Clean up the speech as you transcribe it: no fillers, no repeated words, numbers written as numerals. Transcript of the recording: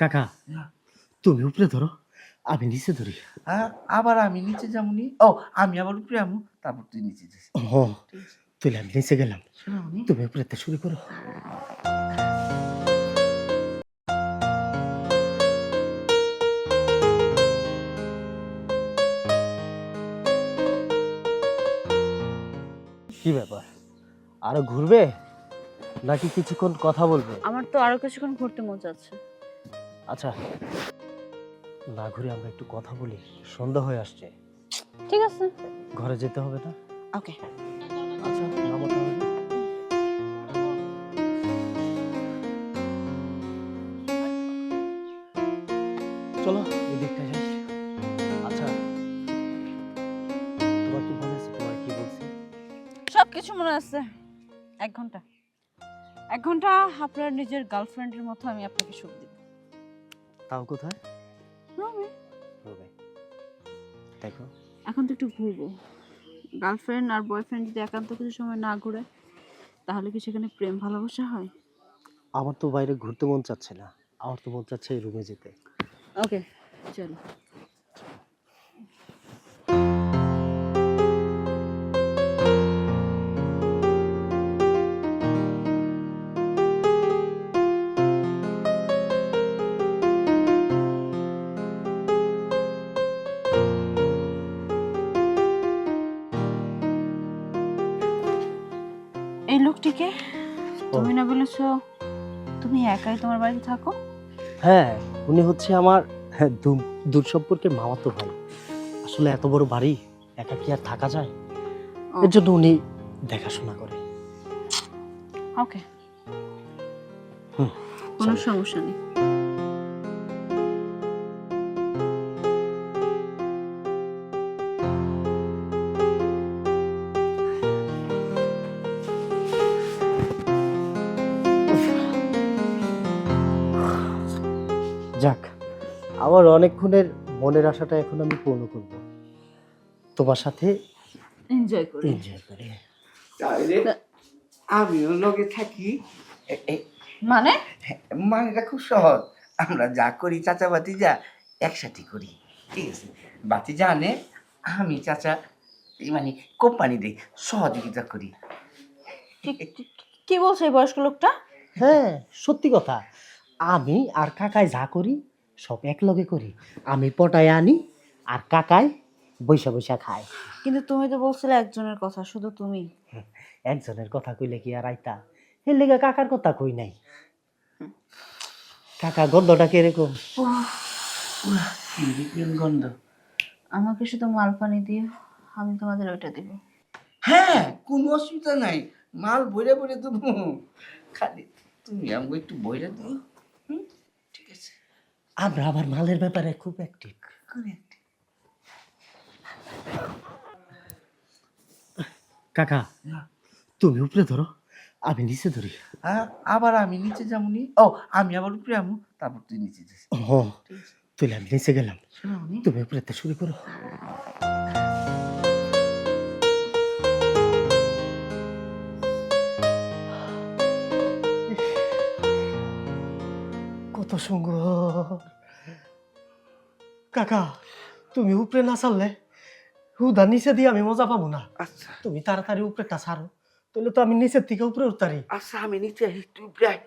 কাকা তুমি উপরে ধরো, আমি নিচে ধরি। হ্যাঁ, আবার আমি নিচে যামুনি। ও, আমি আবার উপরে আমু, তারপর তুই নিচে যাস। ও তাহলে আমি নিচে গেলাম, শোনামুনি? তুমি উপরে শুরু করো। কি ব্যাপার, আরো ঘুরবে নাকি কিছুক্ষণ কথা বলবে? আমার তো আরো কিছুক্ষণ ঘুরতে মন চাচ্ছে। আচ্ছা, না ঘুরে আমরা একটু কথা বলি, সন্ধ্যা হয়ে আসছে। ঠিক আছে, ঘরে যেতে হবে না? ওকে। আচ্ছা, নামো তাহলে। চলো এদিকটা যাই। আচ্ছা, তোমার কি মনে আছে তোমার কি বলছি? সবকিছু মনে আছে। 1 ঘন্টা আপনার নিজের গার্লফ্রেন্ডের মতো আমি আপনাকে সুখ দিব। তাও কোথায়? রুমে। রুমে। দেখো, এখন তো একটু ঘুরবো। গার্লফ্রেন্ড আর বয়ফ্রেন্ড যদি একান্ত কিছু সময় না ঘুরে, তাহলে কি সেখানে প্রেম ভালোবাসা হয়? আমার তো বাইরে ঘুরতে মন চাচ্ছে না, আমার তো মন চাচ্ছে এই রুমে যেতে। ওকে, চলো। এই লোকটিকে তুমি না বলেছো তুমি একাই তোমার বাড়িতে থাকো? হ্যাঁ, উনি হচ্ছে আমার দূর সম্পর্কের মামাতো ভাই। আসলে এত বড় বাড়ি একা কি আর থাকা যায়? এর জন্য উনি দেখাশোনা করে। ওকে, কোনো সমস্যা নেই। যাক, আমার অনেকক্ষণের মনের আশাটা এখন আমি পূর্ণ করব, তোমার সাথে এনজয় করি। এনজয় করে। তাহলে আমিও লগে থাকি। মানে মানেটা খুব সহজ। আমরা যা করি চাচা ভাতিজা একসাথে করি, ঠিক আছে? ভাতিজা আনে, আমি চাচা মানে কোম্পানি দেই, সহযোগিতা করি। কি বলছে এই বয়স্ক লোকটা? হ্যাঁ, সত্যি কথা। আমি আর কাকায় যা করি সব একলগে করি। আমি পটায় আনি আর কাকায় বৈশা বৈশা খায়। কিন্তু তুমি তো বলছিলে একজনের কথা, শুধু তুমি। একজনের কথা কইলে কি আর আইতা? এর লেগে কাকার কথা কই নাই। কাকা গন্ধটা কিরকম? পুরা ইউরোপিয়ান গন্ধ। আমাকে শুধু মাল পানি দিও, আমি তোমাদের ওইটা দিব। হ্যাঁ, কোনো অসুবিধা নাই, মাল বইরে বইরে দেবো। খালি তুমি আমাকে একটু বইরে দিও। হুম, ঠিক আছে? আমরা আবার মালের ব্যাপারে খুব অ্যাক্টিভ। Correct. কাকা তুমি উপরে ধরো, আমি নিচে ধরি। হ্যাঁ, আবার আমি নিচে যামুনি। ও, আমি আবার উপরে আমু, তারপর তুই নিচে যাস। ও তাহলে আমি নিচে গেলাম, শোনামুনি? তুমি উপরে শুরু করো। কত সুন্দর। কাকা তুমি উপরে না ছাড়লে হুদা নিচে দিয়ে আমি মজা পাবো না। আচ্ছা তুমি তাড়াতাড়ি উপরেটা ছাড়ো, তাহলে তো আমি নিচের থেকে উপরে উঠতারি। আচ্ছা, আমি নিচে আসি, তুই উপরে আয়।